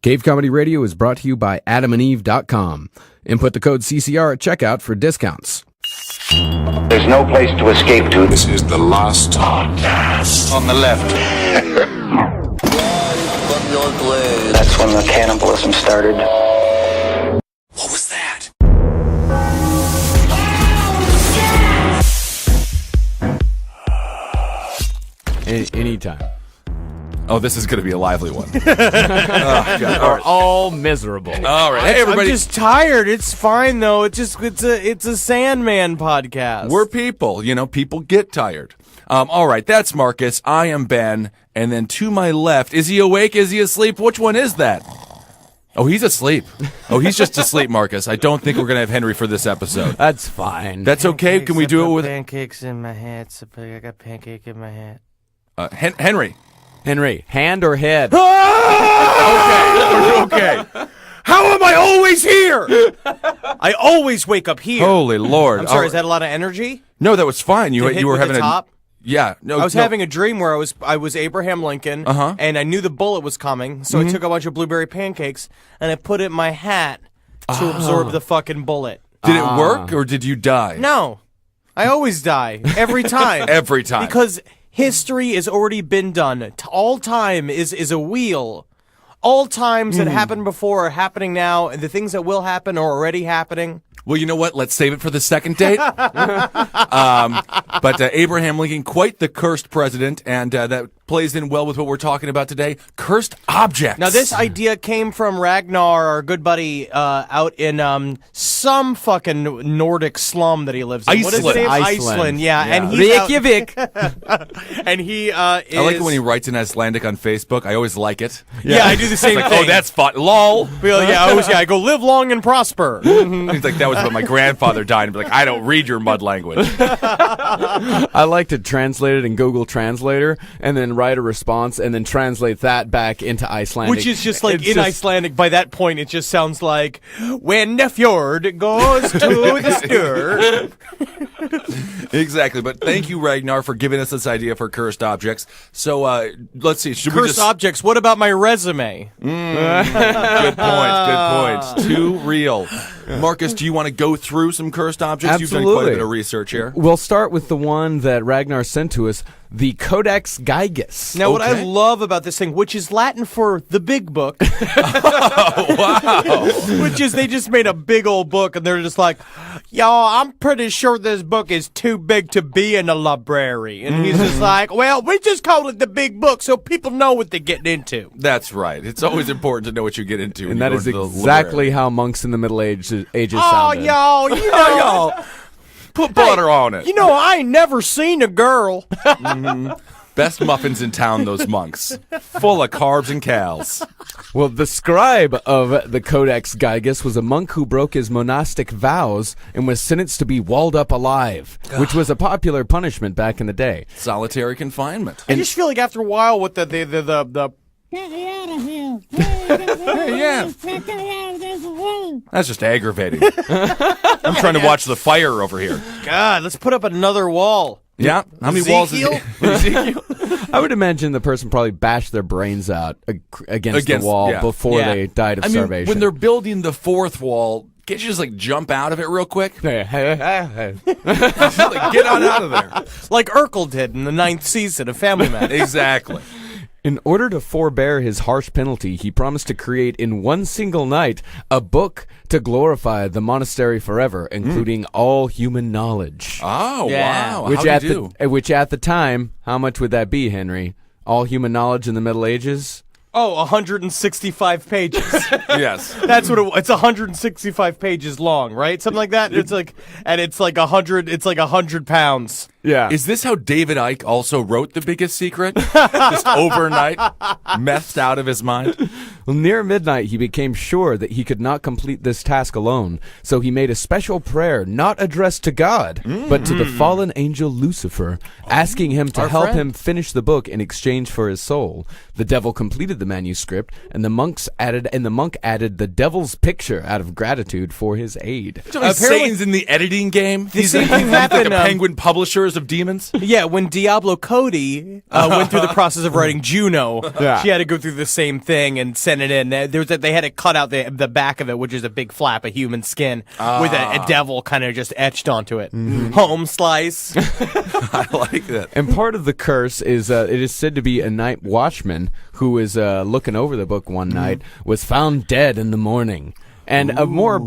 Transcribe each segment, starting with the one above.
Cave Comedy Radio is brought to you by AdamandEve.com. Input the code CCR at checkout for discounts. There's no place to escape to. This is the last podcast. On the left. That's when the cannibalism started. What was that? Anytime. Oh, this is going to be a lively one. We're all miserable. All right. Hey, everybody. I'm just tired. It's fine though. It's a Sandman podcast. We're people. People get tired. All right. That's Marcus. I am Ben. And then to my left, is he awake? Is he asleep? Which one is that? Oh, he's asleep. Oh, he's just asleep, Marcus. I don't think we're going to have Henry for this episode. That's fine. That's okay. Can we do it with pancakes in my hat? I got pancake in my hat. Henry? Henry, hand or head? Okay. How am I always here? I always wake up here. Holy Lord. I'm sorry. Is that a lot of energy? No, that was fine. To hit You were with having the top? Yeah. No, I was having a dream where I was Abraham Lincoln, and I knew the bullet was coming, so I took a bunch of blueberry pancakes and I put it in my hat to absorb the fucking bullet. Did it work or did you die? No, I always die every time. Every time. Because history has already been done. All time is a wheel. All times that happened before are happening now, and the things that will happen are already happening. Well, you know what? Let's save it for the second date. But Abraham Lincoln, quite the cursed president, and that plays in well with what we're talking about today. Cursed objects. Now, this idea came from Ragnar, our good buddy, out in some fucking Nordic slum that he lives in. What is Iceland. it? Iceland. Yeah. And he's Reykjavik. and he is... I like it when he writes in Icelandic on Facebook. I always like it. Yeah, I do the same Like, thing. oh, that's fun. Lol. I go live long and prosper. He's like, that was when my grandfather died. And be like, I don't read your mud language. I like to translate it in Google Translator and then write a response and then translate that back into Icelandic. Which is just like Icelandic. By that point, it just sounds like when the fjord goes to the stir. Exactly. But thank you, Ragnar, for giving us this idea for cursed objects. So let's see. Should we Cursed just... objects. What about my resume? Good point. Too real. Marcus, do you want to go through some cursed objects? You've done quite a Absolutely. bit of research here. We'll start with the one that Ragnar sent to us, the Codex Gigas. Now, what I love about this thing, which is Latin for the big book, which is they just made a big old book, and they're just like, y'all, I'm pretty sure this book is too big to be in a library. And he's just like, well, we just call it the big book so people know what they're getting into. That's right. It's always important to know what you get into. And that is exactly how monks in the Middle Ages Oh, sounded. y'all, you know. Put butter on it. You know, I ain't never seen a girl. Best muffins in town, those monks. Full of carbs and cows. Well, the scribe of the Codex Gigas was a monk who broke his monastic vows and was sentenced to be walled up alive, which was a popular punishment back in the day. Solitary confinement. I just feel like after a while with the Get me out of here. Yeah. Get me out of this room. That's just aggravating. I'm trying to watch the fire over here. God, let's put up another wall. Yeah. How many walls is Ezekiel? Ezekiel? I would imagine the person probably bashed their brains out against the wall yeah. before Yeah. they died of I mean, starvation. when they're building the fourth wall, can't you just like jump out of it real quick? Like, get on out of there. Like Urkel did in the 9th season of Family Man. Exactly. In order to forbear his harsh penalty, he promised to create in one single night a book to glorify the monastery forever, including all human knowledge. Oh, Yeah. wow. Which How'd at you do? which at the time, how much would that be, Henry? All human knowledge in the Middle Ages? Oh, 165 pages. Yes. That's what it's 165 pages long, right? Something like that. It's like 100 pounds. Yeah. Is this how David Icke also wrote The Biggest Secret? Just overnight, methed out of his mind? Well, near midnight, he became sure that he could not complete this task alone, so he made a special prayer not addressed to God, but to the fallen angel Lucifer, asking him to Our help friend. him finish the book in exchange for his soul. The devil completed the manuscript, and the monk added the devil's picture out of gratitude for his aid. Satan's in the editing game. He's same like, thing happened, like a Penguin Publishers Wars of Demons? Yeah, when Diablo Cody went through the process of writing Juno, Yeah. she had to go through the same thing and send it in. They had to cut out the back of it, which is a big flap of human skin with a devil kind of just etched onto it. Home slice. I like that. And part of the curse is it is said to be a night watchman who was looking over the book one night was found dead in the morning. And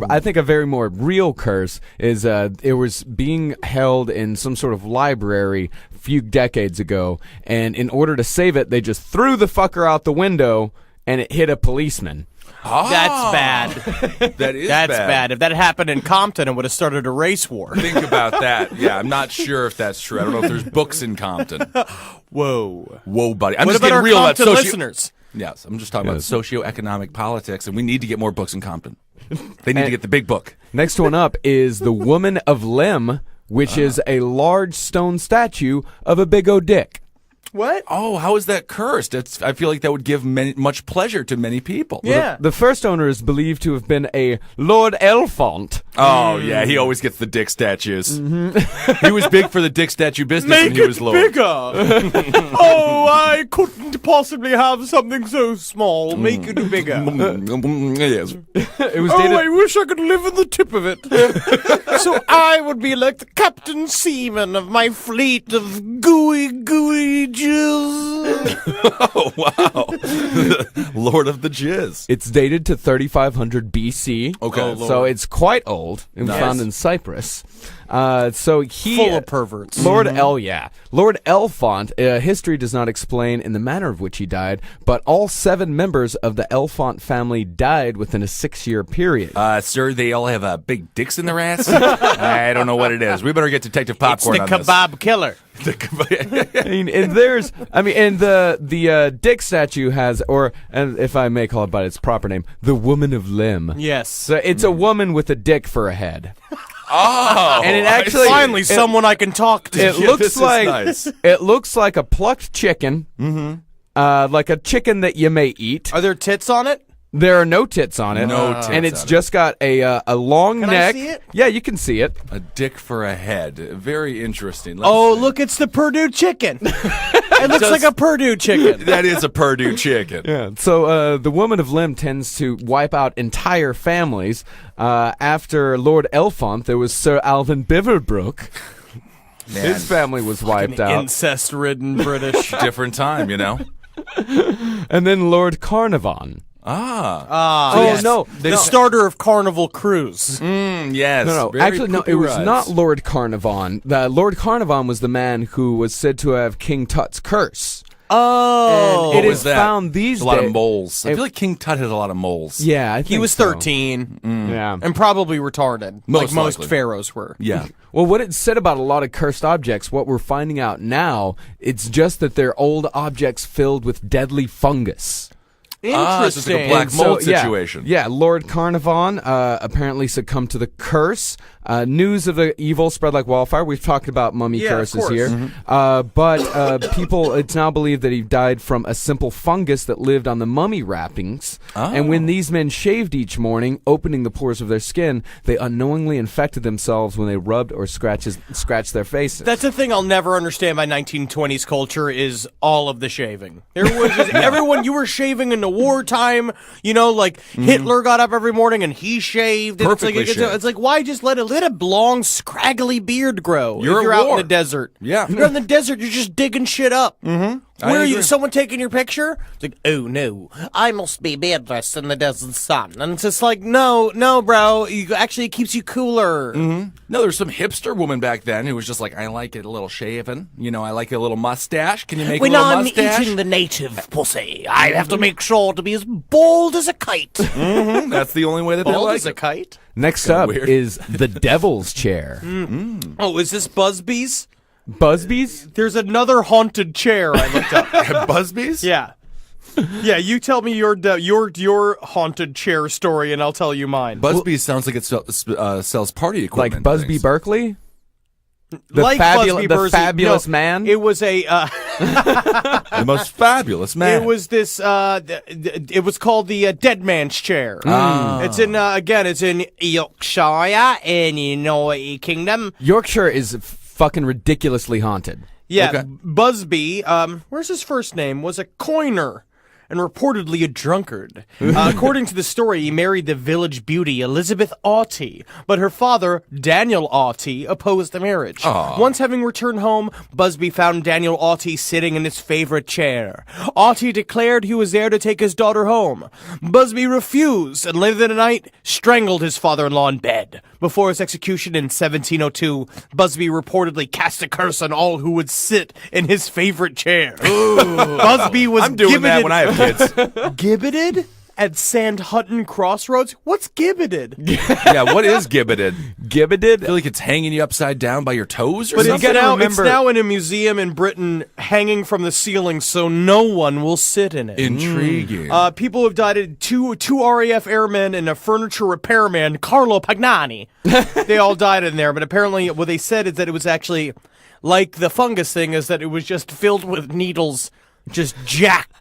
I think a very more real curse is it was being held in some sort of library a few decades ago, and in order to save it, they just threw the fucker out the window, and it hit a policeman. That's bad. That is That's bad. If that happened in Compton, it would have started a race war. Think about that. Yeah, I'm not sure if that's true. I don't know if there's books in Compton. Whoa. Whoa, buddy. I'm What just about getting our real about Compton listeners? Yes, I'm just talking about socioeconomic politics, and we need to get more books in Compton. They need to get the big book. Next one up is the Woman of Lim, which is a large stone statue of a big O dick. What? Oh, how is that cursed? I feel like that would give much pleasure to many people. Yeah. The first owner is believed to have been a Lord Elfont. Oh, yeah, he always gets the dick statues. He was big for the dick statue business when he was Lord. bigger. Oh, I couldn't possibly have something so small. Make it bigger. Yes. It was Oh, dated. I wish I could live in the tip of it. So I would be like the Captain Seaman of my fleet of gooey jizz. Oh, wow. Lord of the Jizz. It's dated to 3500 BC. Okay. Oh, so it's quite old. It was Nice. found in Cyprus. So he Full of perverts. Lord Lord Elfont. History does not explain in the manner of which he died, but all 7 members of the Elfont family died within a 6-year period. Sir, they all have big dicks in their ass? I don't know what it is. We better get Detective It's Popcorn the on this. kebab killer. And the dick statue has, and if I may call it by its proper name, the Woman of Lim. Yes. So it's a woman with a dick for a head. Oh, And it actually- Finally, someone I can talk to. It Yeah, looks this is like nice. it looks like a plucked chicken, like a chicken that you may eat. Are there tits on it? There are no tits on it, No tits and it's on it. just got a long Can I neck. see it? Yeah, you can see it. A dick for a head. Very interesting. Let's Oh, see. look, it's the Purdue chicken. It looks like a Purdue chicken. That is a Purdue chicken. Yeah. So the Woman of Lim tends to wipe out entire families. After Lord Elfont, there was Sir Alvin Beaverbrook. Man, His family was wiped out, Incest-ridden British. different time, you know? and then Lord Carnarvon. Ah. Yes. no, The starter of Carnival Cruise. Yes. No, Very actually, no. poopy It was rides. not Lord Carnarvon. Lord Carnarvon was the man who was said to have King Tut's curse. Oh. And it What is was that? found these a lot days. of moles. I It- feel like King Tut has a lot of moles. Yeah, I think He was so. 13 Yeah. and probably retarded, like Most most likely. pharaohs were. Yeah. Well, what it said about a lot of cursed objects, what we're finding out now, it's just that they're old objects filled with deadly fungus. Ah, so it's like a black And so, mold yeah, situation. Yeah, Lord Carnarvon apparently succumbed to the curse. News of the evil spread like wildfire. We've talked about mummy Yeah, of curses course. here. But people, it's now believed that he died from a simple fungus that lived on the mummy wrappings. And when these men shaved each morning, opening the pores of their skin, they unknowingly infected themselves when they rubbed or scratched their faces. That's the thing I'll never understand by 1920s culture is all of the shaving. There was just everyone, you were shaving in the wartime, you know, like Hitler got up every morning and he shaved. And Perfectly it's shaved. like, it's like, why just let a long, scraggly beard grow? You're if you're at out war. in the desert. Yeah. If you're in the desert, you're just digging shit up. Mm-hmm. I Where are you? agree. Someone taking your picture? It's like, oh no, I must be beardless in the desert sun. And it's just like, no, bro. Actually, it keeps you cooler. No, there's some hipster woman back then who was just like, I like it a little shaven. You know, I like a little mustache. Can you make When a little I'm mustache? eating the native pussy, I have to make sure to be as bald as a kite. That's the only way that they Bald like as a it. kite? Next kinda up weird. is the Devil's Chair. Oh, is this Busby's? Busby's? There's another haunted chair I looked up. Busby's? Yeah. Yeah, you tell me your haunted chair story, and I'll tell you mine. Busby's sounds like it sells party equipment. Like Busby things. Berkeley? The like fabulous, Busby the Bursey- fabulous no, man? It was a. The most fabulous man. It was this. It was called the Dead Man's Chair. It's in again. It's in Yorkshire in the United Kingdom. Yorkshire is fucking ridiculously haunted. Yeah, Okay. Busby, where's his first name, was a coiner and reportedly a drunkard. According to the story, he married the village beauty Elizabeth Auty, but her father, Daniel Auty, opposed the marriage. Once having returned home, Busby found Daniel Auty sitting in his favorite chair. Auty declared he was there to take his daughter home. Busby refused and later that night strangled his father-in-law in bed. Before his execution in 1702, Busby reportedly cast a curse on all who would sit in his favorite chair. Busby was I'm doing that gibbeted- when I have kids. Gibbeted at Sand Hutton Crossroads? What's gibbeted? Yeah, what is gibbeted? I Gibbeted? feel like it's hanging you upside down by your toes or But something. it's now in a museum in Britain, hanging from the ceiling, so no one will sit in it. Intriguing. People have died. Two RAF airmen and a furniture repairman, Carlo Pagnani. They all died in there, but apparently what they said is that it was actually like the fungus thing, is that it was just filled with needles, just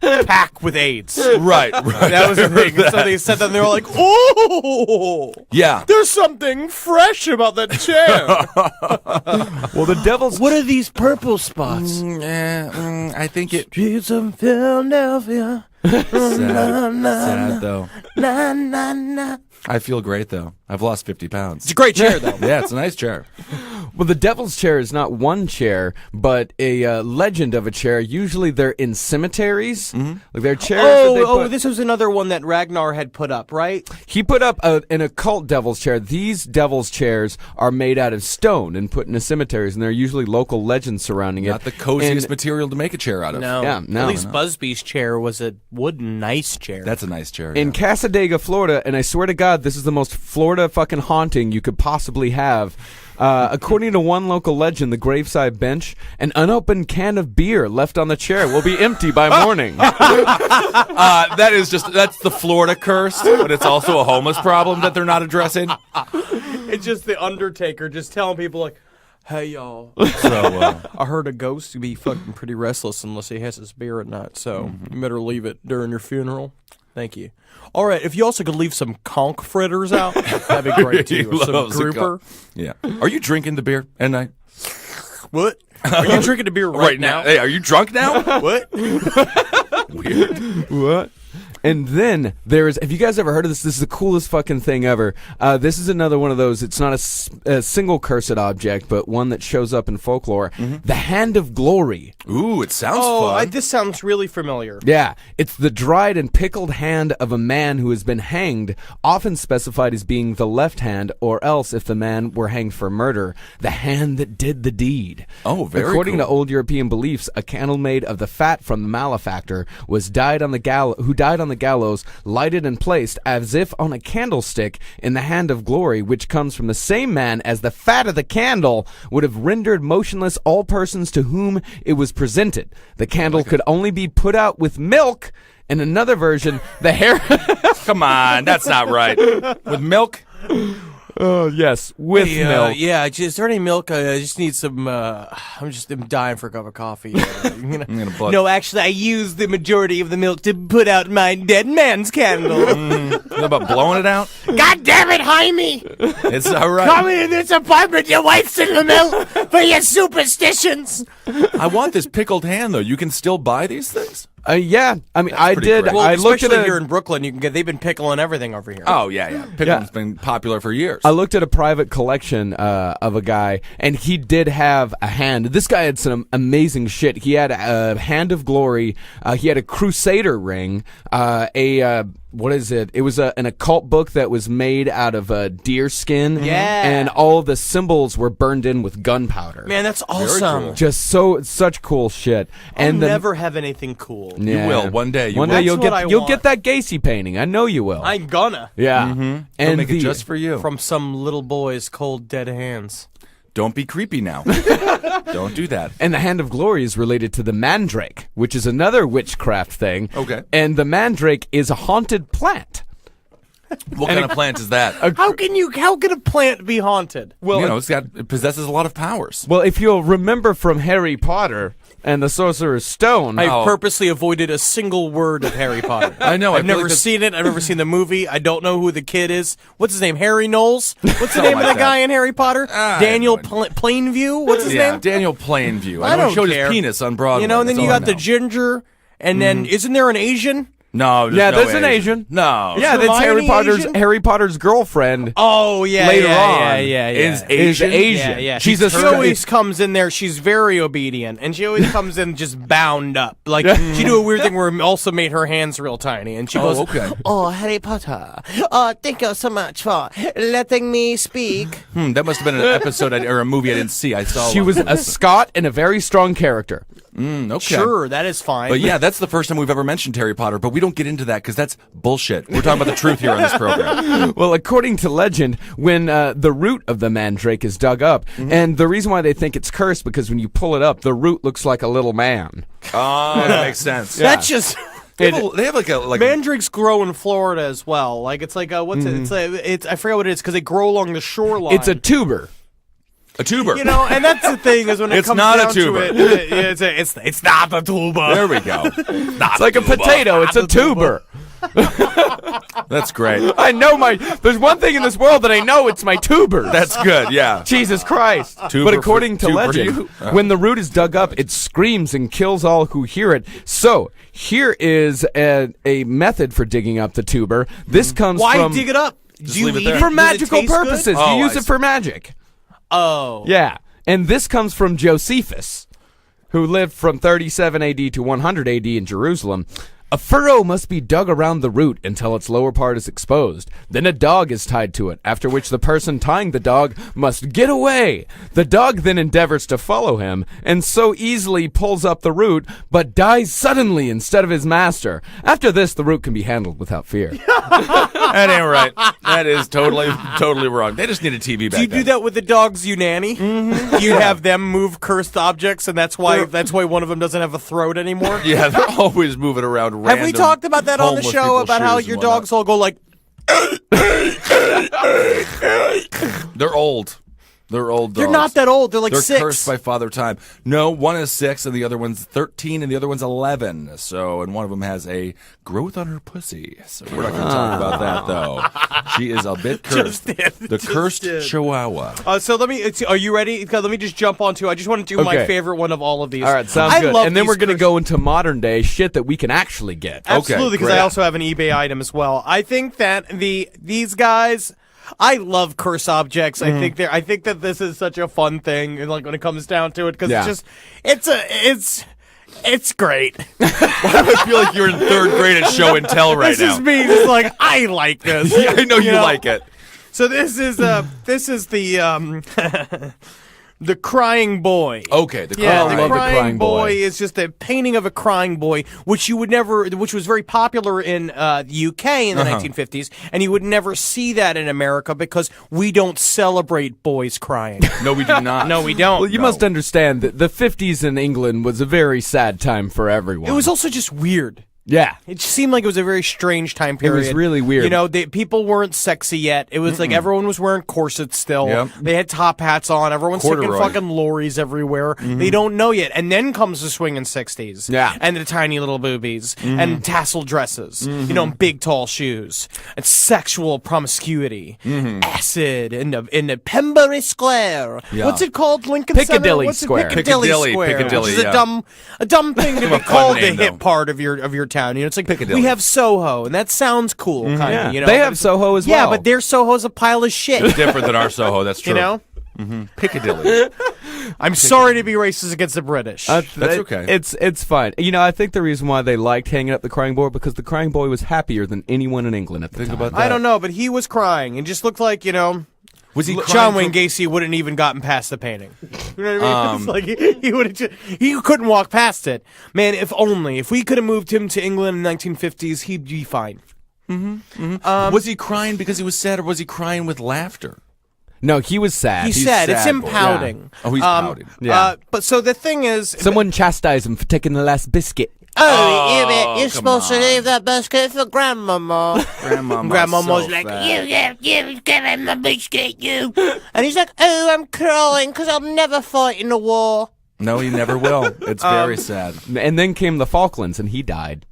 packed with AIDS. right. That was the thing. So they said that and they were like, "Oh, Yeah. there's something fresh about that chair." Well, the devil's What are these purple spots? I think it. Streets of Philadelphia. Sad though. Na, na, na. I feel great though. I've lost 50 pounds. It's a great chair, though. Yeah, it's a nice chair. Well, the devil's chair is not one chair, but a legend of a chair. Usually they're in cemeteries. Like they're chairs that they put. This was another one that Ragnar had put up, right? He put up an occult devil's chair. These devil's chairs are made out of stone and put into cemeteries, and there are usually local legends surrounding it. Not the coziest And- material to make a chair out of. No. Yeah, no, At least no. Busby's chair was a wooden, nice chair. That's a nice chair. in yeah. Casadega, Florida, and I swear to God, this is the most Florida fucking haunting you could possibly have. According to one local legend, the graveside bench, an unopened can of beer left on the chair will be empty by morning. That's the Florida curse, but it's also a homeless problem that they're not addressing. It's just the Undertaker just telling people, like, "Hey, y'all, So, I heard a ghost be fucking pretty restless unless he has his beer at night, so you better leave it during your funeral. Thank you." All right, if you also could leave some conch fritters out, that'd be great, He too. Or some loves a grouper. yeah. Are you drinking the beer at night? What? Are you drinking a beer right now? Hey, are you drunk now? What? Weird. What? And then there is, have you guys ever heard of this? This is the coolest fucking thing ever. This is another one of those, it's not a single cursed object, but one that shows up in folklore. The Hand of Glory. Ooh, it sounds Oh, fun. this sounds really familiar. Yeah, it's the dried and pickled hand of a man who has been hanged, often specified as being the left hand, or else, if the man were hanged for murder, the hand that did the deed. Oh, very According cool. to old European beliefs, a candle made of the fat from the malefactor who died on the gallows, lighted and placed as if on a candlestick in the hand of glory, which comes from the same man as the fat of the candle would have rendered motionless all persons to whom it was presented. The candle could only be put out with milk. In another version, the hair. Come on, that's not right. With milk? Oh yes, with milk. Yeah, is there any milk? I just need some. I'm dying for a cup of coffee. gonna bug- No, actually, I use the majority of the milk to put out my dead man's candle. What about blowing it out? God damn it, Jaime! It's all right. Come into this apartment, you wife's in the milk for your superstitions. I want this pickled hand, though. You can still buy these things? Yeah, I mean, I pretty did. great. Well, I looked at especially a. here in Brooklyn, they've been pickling everything over here. Oh, yeah. Pickling's been popular for years. I looked at a private collection of a guy, and he did have a hand. This guy had some amazing shit. He had a hand of glory. He had a crusader ring. What is it? It was an occult book that was made out of deer skin. Yeah. And all the symbols were burned in with gunpowder. Man, that's awesome. cool. Just such cool shit. I'll And never have anything cool. Yeah. will. One day you One will. day you'll That's what I get you'll want. get that Gacy painting. I know you will. I'm gonna. yeah. I'll And make it just for you. From some little boy's cold, dead hands. Don't be creepy now. Don't do that. And the Hand of Glory is related to the mandrake, which is another witchcraft thing. Okay. And the mandrake is a haunted plant. What kind of plant is that? How can a plant be haunted? Well, it possesses a lot of powers. well, if you'll remember from Harry Potter, and the Sorcerer's Stone. I've purposely avoided a single word of Harry Potter. I know, I I've feel never like that's- seen it. I've never seen the movie. I don't know who the kid is. What's his name? Harry Knowles? What's the name like of the that. guy in Harry Potter? I Daniel have no Plainview? What's his Yeah, name? Daniel Plainview. I know don't he showed care. his penis on Broadway. You know, and then That's you all I got the know. ginger, and then isn't there an Asian? No, Yeah, no there's an Asian. No. Yeah, that's Hermione Asian? Harry Potter's girlfriend. Oh, yeah, Later on, yeah. is Is Asian. Asian. Yeah, yeah. She's She always comes in there. She's very obedient, and she always comes in just bound up. Like she do a weird thing where it also made her hands real tiny, and she goes, okay. "Oh, Harry Potter! Oh, thank you so much for letting me speak." That must have been an episode or a movie I didn't see. I saw. She was a Scot and a very strong character. okay. Sure, that is fine. But yeah, that's the first time we've ever mentioned Harry Potter, but we don't get into that because that's bullshit. We're talking about the truth here on this program. Well, according to legend, when the root of the mandrake is dug up, and the reason why they think it's cursed because when you pull it up, the root looks like a little man. Oh, that makes sense. That's just. They have like a Mandrakes grow in Florida as well. Like it's like what's it? It's I forget what it is because they grow along the shoreline. It's a tuber. a tuber. You know, and that's the thing is when it It's comes not a down tuber. to it, it's not a tuber. There we go. It's like a potato. It's a tuber. That's great. I know there's one thing in this world that I know. It's my tuber. That's good. Yeah. Jesus Christ. Tuber But according for- to tuber legend, you? when the root is dug up, it screams and kills all who hear it. So, here is a method for digging up the tuber. This comes Why from... dig it up? Just Do you leave it eat there. it? For Does it magical taste good? purposes. Oh, You use I it for magic. Oh. Yeah. And this comes from Josephus, who lived from 37 AD to 100 AD in Jerusalem. A furrow must be dug around the root until its lower part is exposed. Then a dog is tied to it, after which the person tying the dog must get away. The dog then endeavors to follow him, and so easily pulls up the root, but dies suddenly instead of his master. After this, the root can be handled without fear. That ain't right. That is totally wrong. They just need a TV back Do you do that with the dogs you nanny? Mm-hmm. You have them move cursed objects, and that's why one of them doesn't have a throat anymore. Yeah, they're always moving around. Have we talked about that on the homeless show people's about how shoes your and whatnot. dogs all go like? They're old. They're old dogs. They're not that old. They're like They're 6. cursed by Father Time. No, one is 6 and the other one's 13 and the other one's 11. So, and one of them has a growth on her pussy. So we're not going to talk about that though. She is a bit cursed. The cursed Chihuahua. So let me. Are you ready? Let me just jump onto. I just want to do my Okay. favorite one of all of these. All right, sounds I good. love And then these we're going to cursed- go into modern day shit that we can actually get. Absolutely, because great. I also have an eBay item as well. I think that these guys. I love curse objects. I think that this is such a fun thing, and like when it comes down to it, because Yeah. it's great. I feel like you're in 3rd grade at show and tell right This now. is me. Just like I like this. Yeah, I know you like it. So this is the the crying boy. Okay, the Yeah, I the love the crying, crying boy boy. is just a painting of a crying boy, which was very popular in the UK in the 1950s, and you would never see that in America because we don't celebrate boys crying. No, we do not. No, we don't. Well, you must understand that the 50s in England was a very sad time for everyone. It was also just weird. Yeah. It just seemed like it was a very strange time period. was really weird. You know, people weren't sexy yet. It was like everyone was wearing corsets still. Yep. They had top hats on. Everyone's taking Corduroy. fucking lorries everywhere. They don't know yet. And then comes the swinging 60s. Yeah. And the tiny little boobies. And tassel dresses. You know, and big tall shoes. And sexual promiscuity. Acid in the Pembury Square. Yeah. What's it called? Lincoln Piccadilly Center? What's it? Square. Piccadilly Piccadilly, Square. Piccadilly, Which is yeah. a dumb thing to be fun called name, the hip though. part of your town. You know, it's like Piccadilly. we have Soho, and that sounds cool, kind of. Yeah. You know, They but have it's- Soho as Yeah, well. but their Soho's a pile of shit. Different than our Soho, that's true. You know, Piccadilly. I'm sorry to be racist against the British. That's okay. It's fine. You know, I think the reason why they liked hanging up the crying boy because the crying boy was happier than anyone in England at the time. about that. I don't know, but he was crying and just looked like Was he John crying Wayne from- Gacy wouldn't even gotten past the painting. You know what I mean? It's like he would have. He couldn't walk past it. Man, if we could have moved him to England in the 1950s, he'd be fine. was he crying because he was sad, or was he crying with laughter? No, he was sad. He's He's sad. It's sad him boy. pouting. Oh, he's pouting. Yeah. But so the thing is, Someone chastised him for taking the last biscuit. You're come supposed to on. leave that biscuit for Grandmama. Grandmama's like, You give him a biscuit, you. And he's like, oh, I'm crying because I'll never fight in the war. No, he never will. It's very sad. And then came the Falklands, and he died.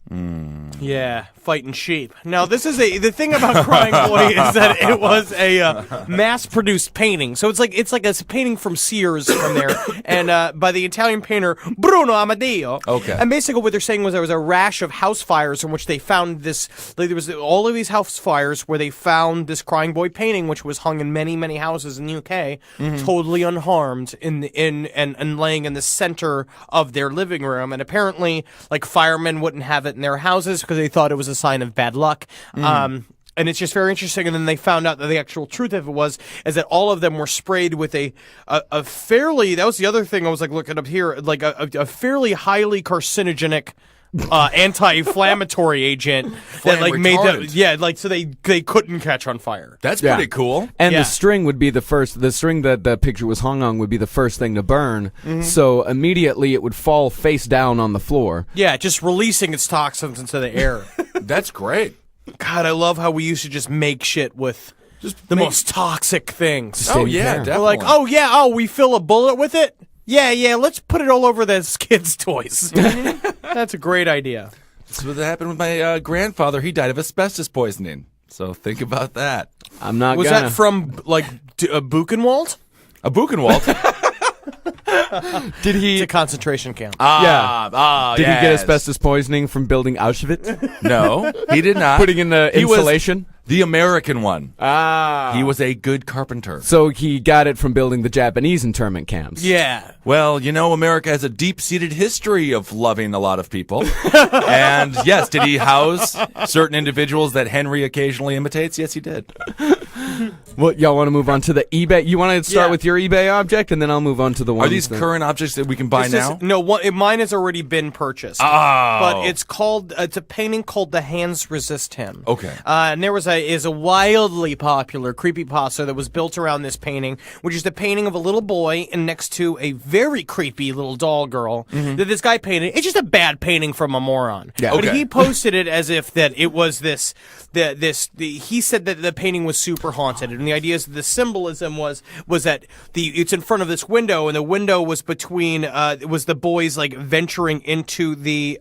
Yeah, fighting sheep. Now, the thing about Crying Boy is that it was a mass-produced painting. So it's like a painting from Sears from there, and by the Italian painter Bruno Amadeo. Okay. And basically, what they're saying was there was a rash of house fires in which they found this. Like, there was all of these house fires where they found this Crying Boy painting, which was hung in many, many houses in the UK, totally unharmed and laying in the center of their living room. And apparently, like, firemen wouldn't have it in their houses because they thought it was a sign of bad luck. And it's just very interesting. And then they found out that the actual truth of it is that all of them were sprayed with a fairly, that was the other thing I was like looking up here, like a fairly highly carcinogenic anti-inflammatory agent that like made them, so they couldn't catch on fire. That's Yeah. pretty cool. And Yeah. the string would be the string that the picture was hung on would be the first thing to burn. So immediately it would fall face down on the floor. Yeah, just releasing its toxins into the air. That's great. God, I love how we used to just make shit with the most toxic things. Oh, Same yeah, here. definitely. We're like, we fill a bullet with it? Yeah, let's put it all over those kids' toys. That's a great idea. That's what happened with my grandfather. He died of asbestos poisoning. So think about that. I'm not Was gonna. that from, like, Buchenwald? A Buchenwald. Did he? It's a concentration camp. Did he get asbestos poisoning from building Auschwitz? No, he did not. Putting in the He was insulation? the American one. Ah. He was a good carpenter. So he got it from building the Japanese internment camps. Yeah. Well, you know, America has a deep-seated history of loving a lot of people. And yes, did he house certain individuals that Henry occasionally imitates? Yes, he did. Well, y'all want to move on to the eBay? You want to start Yeah. with your eBay object, and then I'll move on to the ones Are these that- current objects that we can buy now? Mine has already been purchased. Oh. But it's a painting called The Hands Resist Him. Okay. And there is a wildly popular creepypasta that was built around this painting, which is the painting of a little boy and next to a very creepy little doll girl that this guy painted. It's just a bad painting from a moron. Yeah. But Okay. he posted it as if that it was he said that the painting was super haunted, and the idea is that the symbolism was that it's in front of this window, and the window was between it was the boys like venturing into the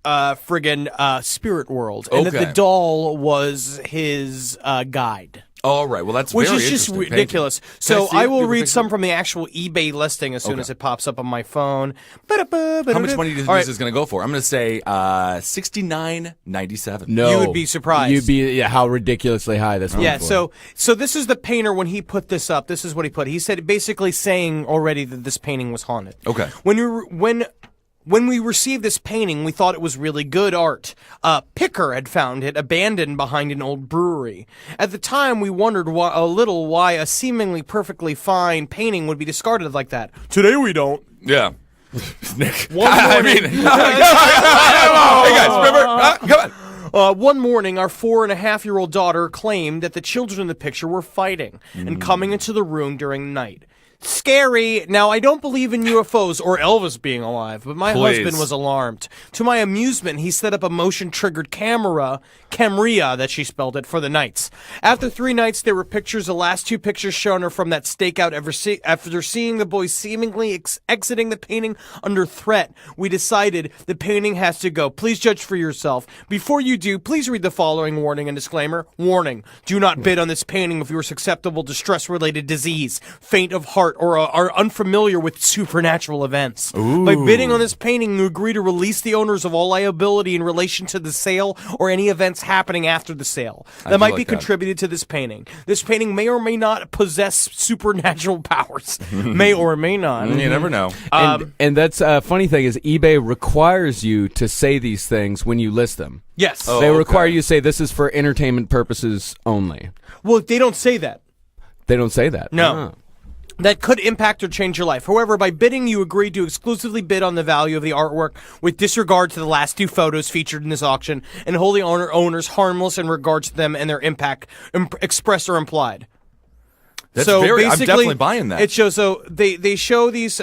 friggin' spirit world, and that Okay. the doll was his guide. All right. Well, that's Which very is just interesting. Thank ridiculous. you. So Can see I it? will Do you have a read picture? some from the actual eBay listing as soon as it pops up on my phone. How much money do you think All right. this is going to go for? I'm going to say $69.97. No, You would be surprised. You'd be how ridiculously high this. Yeah, went for. so this is the painter when he put this up. This is what he put. He said basically saying already that this painting was haunted. Okay. When we received this painting, we thought it was really good art. Picker had found it abandoned behind an old brewery. At the time, we wondered why a seemingly perfectly fine painting would be discarded like that. Today, we don't. Yeah. Nick. One I morning- mean, hey guys, remember? Come on. One morning, our 4.5-year-old daughter claimed that the children in the picture were fighting and coming into the room during the night. Scary. Now, I don't believe in UFOs or Elvis being alive, but my Please. husband was alarmed. To my amusement, he set up a motion-triggered camera, that she spelled it, for the nights. After 3 nights, there were pictures. The last 2 pictures shown are from that stakeout after seeing the boys seemingly exiting the painting under threat. We decided the painting has to go. Please judge for yourself. Before you do, please read the following warning and disclaimer. Warning. Do not bid on this painting if you are susceptible to stress-related disease, faint of heart, or are unfamiliar with supernatural events. By bidding on this painting, you agree to release the owners of all liability in relation to the sale or any events happening after the sale that do might like be that. contributed to this painting. This painting may or may not possess supernatural powers. May or may not. You never know. And that's a funny thing is eBay requires you to say these things when you list them. Yes. Oh. They okay. require you to say this is for entertainment purposes only. Well, they don't say that. They don't say that. No. Ah. That could impact or change your life. However, by bidding, you agree to exclusively bid on the value of the artwork with disregard to the last 2 photos featured in this auction and hold the owners harmless in regards to them and their impact expressed or implied. That's so I'm basically, definitely buying that. It shows, so they show these,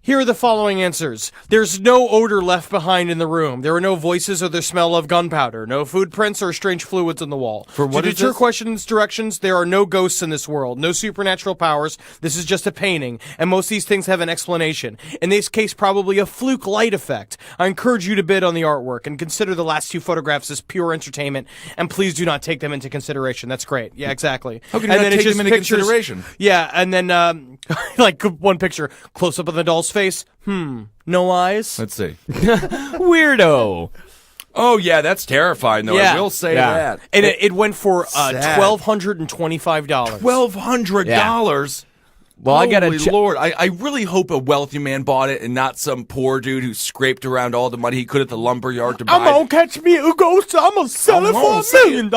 Here are the following answers. There's no odor left behind in the room. There are no voices or the smell of gunpowder. No footprints or strange fluids on the wall. For what to is deter this? questions, directions, there are no ghosts in this world. No supernatural powers. This is just a painting. And most of these things have an explanation. In this case, probably a fluke light effect. I encourage you to bid on the artwork and consider the last 2 photographs as pure entertainment. And please do not take them into consideration. That's great. Yeah, exactly. How can you And not then it's take just them into pictures- consideration? Yeah, and then like one picture, close up of the doll's face. No eyes. Let's see. Weirdo. Oh, yeah, that's terrifying, though. Yeah. I will say Yeah. that. And it went for Sad. $1,225. $1,200. Well, I got Holy Lord. I really hope a wealthy man bought it and not some poor dude who scraped around all the money he could at the lumber yard to buy I'm gonna catch me a ghost. I'm gonna sell it for $1 million.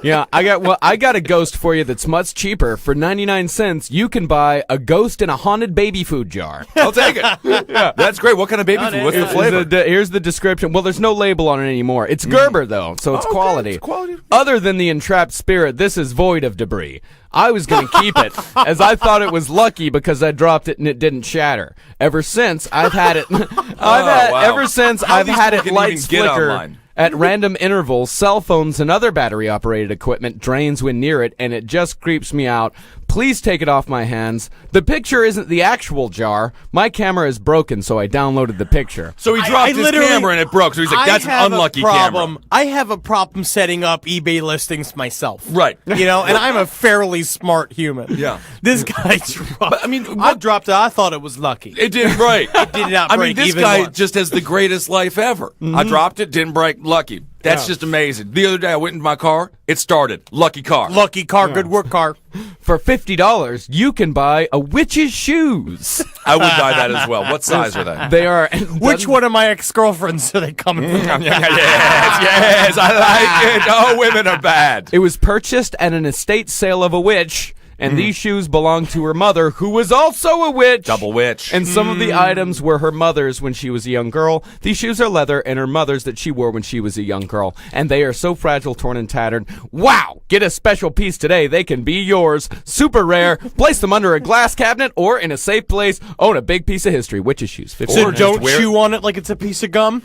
Yeah, I got a ghost for you that's much cheaper. For 99 cents, you can buy a ghost in a haunted baby food jar. I'll take it. That's great. What kind of baby food? What's the flavor? Here's the description. Well, there's no label on it anymore. It's Gerber, though, so it's Okay, quality. it's quality. Other than the entrapped spirit, this is void of debris. I was going to keep it, as I thought it was lucky because I dropped it and it didn't shatter. Ever since, I've had it. wow. Ever since, How I've these had people it can lights even get flicker. online? At random intervals, cell phones and other battery-operated equipment drains when near it, and it just creeps me out. Please take it off my hands. The picture isn't the actual jar. My camera is broken, so I downloaded the picture. So he dropped his literally- camera and it broke. So he's like, that's I an have unlucky a problem. camera. I have a problem setting up eBay listings myself. Right. You know, and I'm a fairly smart human. Yeah. This guy dropped. But, I mean, I what- dropped it. I thought it was lucky. It didn't break. It did not I mean, break this even guy once. just has the greatest life ever. I dropped it, didn't break, lucky. That's Yeah. just amazing. The other day I went into my car, it started. Lucky car. Lucky car, good work car. For $50, you can buy a witch's shoes. I would buy that as well. What size are they? They are. Which one of my ex-girlfriends are they coming from? yes, I like it. Oh, women are bad. It was purchased at an estate sale of a witch, and these shoes belong to her mother, who was also a witch. Double witch. And some of the items were her mother's when she was a young girl. These shoes are leather, and her mother's that she wore when she was a young girl. And they are so fragile, torn, and tattered. Wow! Get a special piece today. They can be yours. Super rare. Place them under a glass cabinet or in a safe place. Own a big piece of history. Witch's shoes. $50. So Or don't just wear- chew on it like it's a piece of gum.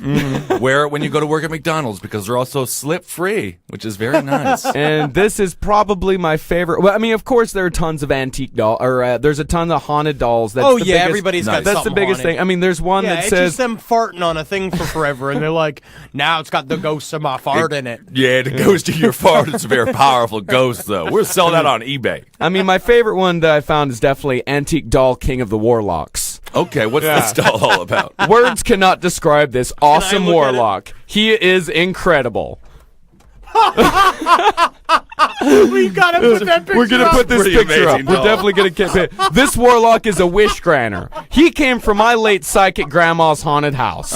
Wear it when you go to work at McDonald's because they're also slip-free, which is very nice. And this is probably my favorite. Well, I mean, of course, there are tons of antique doll, or there's a ton of haunted dolls. That's Oh, the yeah, biggest, everybody's got That's the something biggest haunted. thing. I mean, there's one Yeah, that it's says just them farting on a thing for forever, and they're like, now it's got the ghost of my fart in it. Yeah, the ghost of your fart. It's a very powerful ghost, though. We'll sell that on eBay. I mean, my favorite one that I found is definitely Antique Doll King of the Warlocks. Okay, what's this doll all about? Words cannot describe this awesome look at it? warlock. He is incredible. We gotta put that picture We're gonna up. put this Pretty picture up. amazing We're doll. definitely gonna keep it. This warlock is a wish granter. He came from my late psychic grandma's haunted house.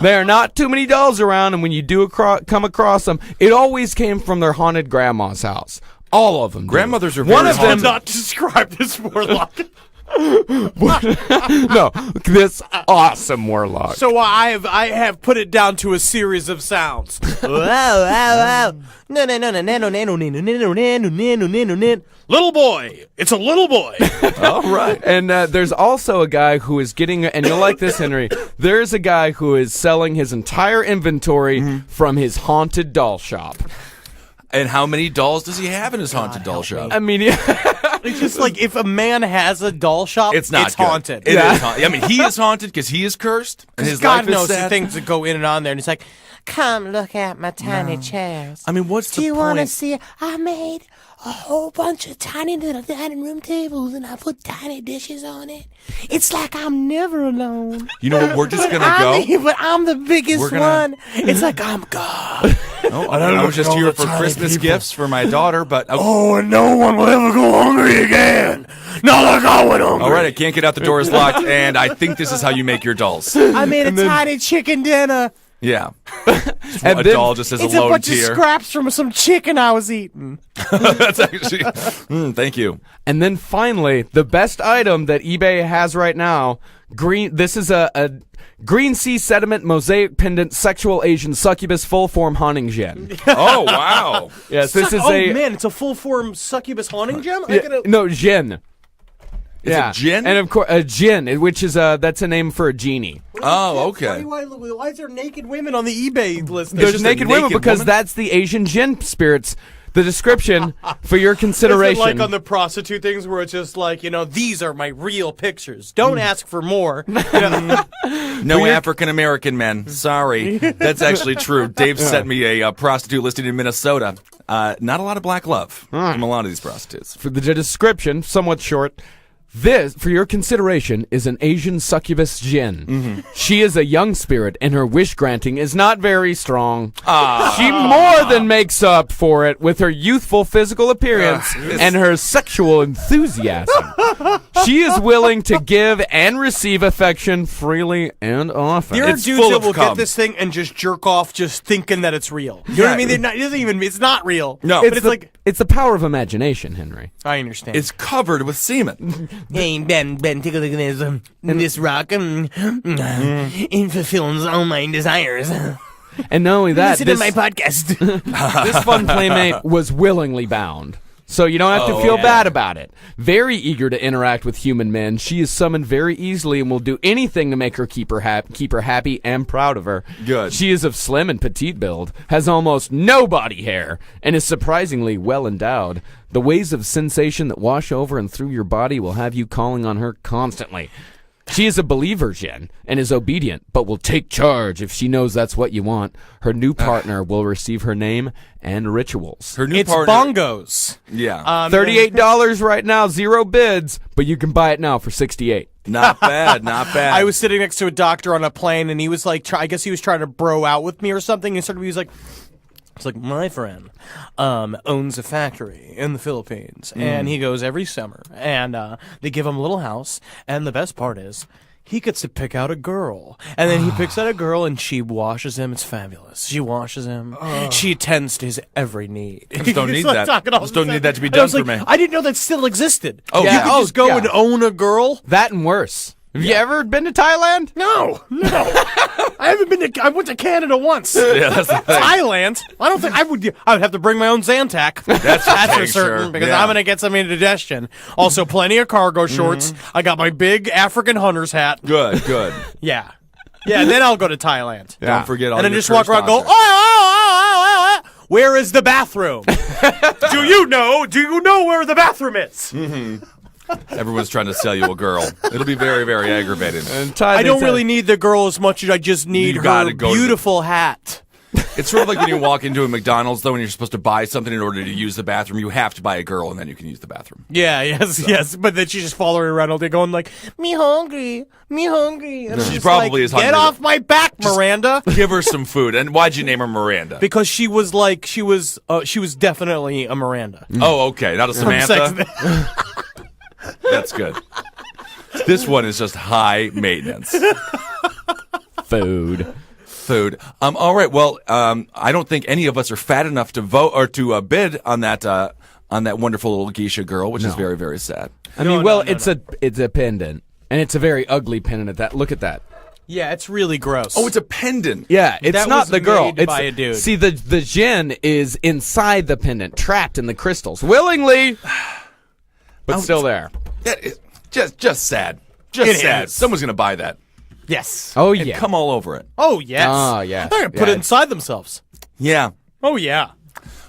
There are not too many dolls around, and when you do come across them, it always came from their haunted grandma's house. All of them. do. Grandmothers are One very of them. haunted. Not describe this warlock. No, this awesome warlock. So I have put it down to a series of sounds. Little boy. It's a little boy. All right. And there's also a guy who is getting, and you'll like this, Henry. There's a guy who is selling his entire inventory from his haunted doll shop. And how many dolls does he have in his haunted doll shop? I mean, It's just like if a man has a doll shop, It's not good. haunted. It is haunted. I mean, he is haunted because he is cursed. And his God life is knows the sad. things that go in and on there, and it's like, Come look at my tiny chairs. I mean, what's Do the you want to point? see? I made a whole bunch of tiny little dining room tables, and I put tiny dishes on it. It's like I'm never alone. You know what? We're just But going to go. but I'm the biggest We're gonna- one. It's like I'm God. Oh, I was just here for Christmas gifts for my daughter, but oh, and no one will ever go hungry again. Not like I went hungry. all right, I can't get out. The door is locked, and I think this is how you make your dolls. I made a tiny chicken dinner. Yeah, and a then- doll just as It's a a lone bunch tier. of scraps from some chicken I was eating. That's actually. Thank you. And then finally, the best item that eBay has right now, green. This is a green sea sediment mosaic pendant sexual Asian succubus full form haunting gem. Oh wow! Yes, this is oh a man, it's a full form succubus haunting gem. no gem. It's a gin? And of course, a gin, which is that's a name for a genie. Oh, okay. Why is there naked women on the eBay list? There's just a naked women naked because woman? that's the Asian gin spirits. The description for your Is it consideration. like on the prostitute things where it's just like, these are my real pictures. Don't ask for more. No African American men. Sorry. That's actually true. Dave sent me a prostitute listed in Minnesota. Not a lot of black love from a lot of these prostitutes. For the description, somewhat short. This, for your consideration, is an Asian succubus jinn. Mm-hmm. She is a young spirit, and her wish granting is not very strong. She more than makes up for it with her youthful physical appearance and her sexual enthusiasm. She is willing to give and receive affection freely and often. There are It's dudes full that of will cum. get this thing and just jerk off just thinking that it's real. You know what I mean? It's not real. No. But it's like, It's the power of imagination, Henry. I understand. It's covered with semen. Hey, Ben, take a look at this rock. It fulfills all my desires. And not only that, Listen to this, my podcast. this fun playmate was willingly bound. So you don't have to feel bad about it. Very eager to interact with human men, she is summoned very easily and will do anything to make her keep her happy and proud of her. Good. She is of slim and petite build, has almost no body hair, and is surprisingly well endowed. The waves of sensation that wash over and through your body will have you calling on her constantly. She is a believer, Jen, and is obedient, but will take charge if she knows that's what you want. Her new partner will receive her name and rituals. Her new it's partner. bongos. Yeah. $38 right now, 0 bids, but you can buy it now for $68. Not bad. Not bad. I was sitting next to a doctor on a plane, and he was like, I guess he was trying to bro out with me or something. And he was like, it's like, my friend owns a factory in the Philippines, and he goes every summer, and they give him a little house, and the best part is he gets to pick out a girl, and then he picks out a girl, and she washes him. It's fabulous. She washes him. She attends to his every need. I just don't need that. Just don't need that to be done for me. I didn't know that still existed. Oh, you yeah. could Oh, just go yeah. and own a girl. That and worse. Have you ever been to Thailand? No. I haven't been to. I went to Canada once. Yeah, that's the thing. Thailand. I don't think I would. I would have to bring my own Zantac. That's for dang certain sure. because Yeah. I'm gonna get some indigestion. Also, plenty of cargo shorts. I got my big African hunter's hat. Good. Yeah. Then I'll go to Thailand. Don't forget all And then your just walk cursed around, and go. objects. Oh. Where is the bathroom? Do you know where the bathroom is? Everyone's trying to sell you a girl. It'll be very, very aggravating. I don't really need the girl as much as I just need You her gotta go to the- beautiful hat. It's sort of like when you walk into a McDonald's, though, when you're supposed to buy something in order to use the bathroom. You have to buy a girl, and then you can use the bathroom. Yeah, yes. But then she's just following around all day going like, me hungry. And She she's probably like, is hungry. Get off my back, Miranda. Give her some food. And why'd you name her Miranda? Because she was definitely a Miranda. Oh, okay. Not a From Samantha. Sex- That's good. This one is just high maintenance. Food. All right. Well, I don't think any of us are fat enough to vote or to bid on that wonderful little geisha girl, which is very, very sad. I mean, it's a pendant, and it's a very ugly pendant at that. Look at that. Yeah, it's really gross. Oh, it's a pendant. Yeah, it's That not was the girl. made It's by a dude. See, the djinn is inside the pendant, trapped in the crystals, willingly, but still there. That is just sad. Just It sad. is. Someone's gonna buy that yes. Oh and yeah. come all over it. Oh yes. Oh, yes. They're gonna put Yeah. it inside themselves. Yeah. Oh yeah.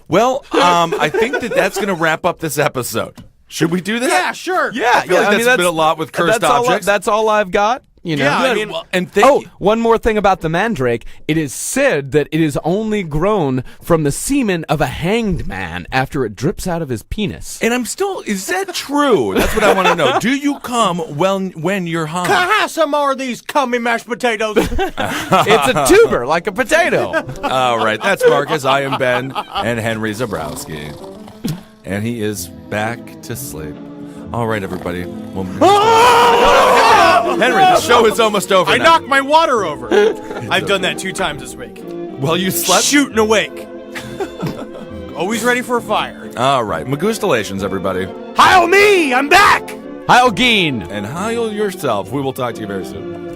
Well, I think that's gonna wrap up this episode. Should we do that? Yeah, sure. Yeah, I feel like that's been a lot with cursed objects. That's all I've got. You know. Yeah, I Good. mean- Well, and thank you. One more thing about the mandrake. It is said that it is only grown from the semen of a hanged man after it drips out of his penis. And is that true? That's what I want to know. Do you come when you're hung? Can I have some more of these cummy mashed potatoes? It's a tuber, like a potato. All right, that's Marcus. I am Ben, and Henry Zabrowski. And he is back to sleep. All right, everybody. Henry, the show is almost over I now. knocked my water over. I've done that 2 times this week. Well, you slept? Shooting awake. Always ready for a fire. All right. Magustalations, everybody. Heil me! I'm back! Heil Geen. And heil yourself. We will talk to you very soon.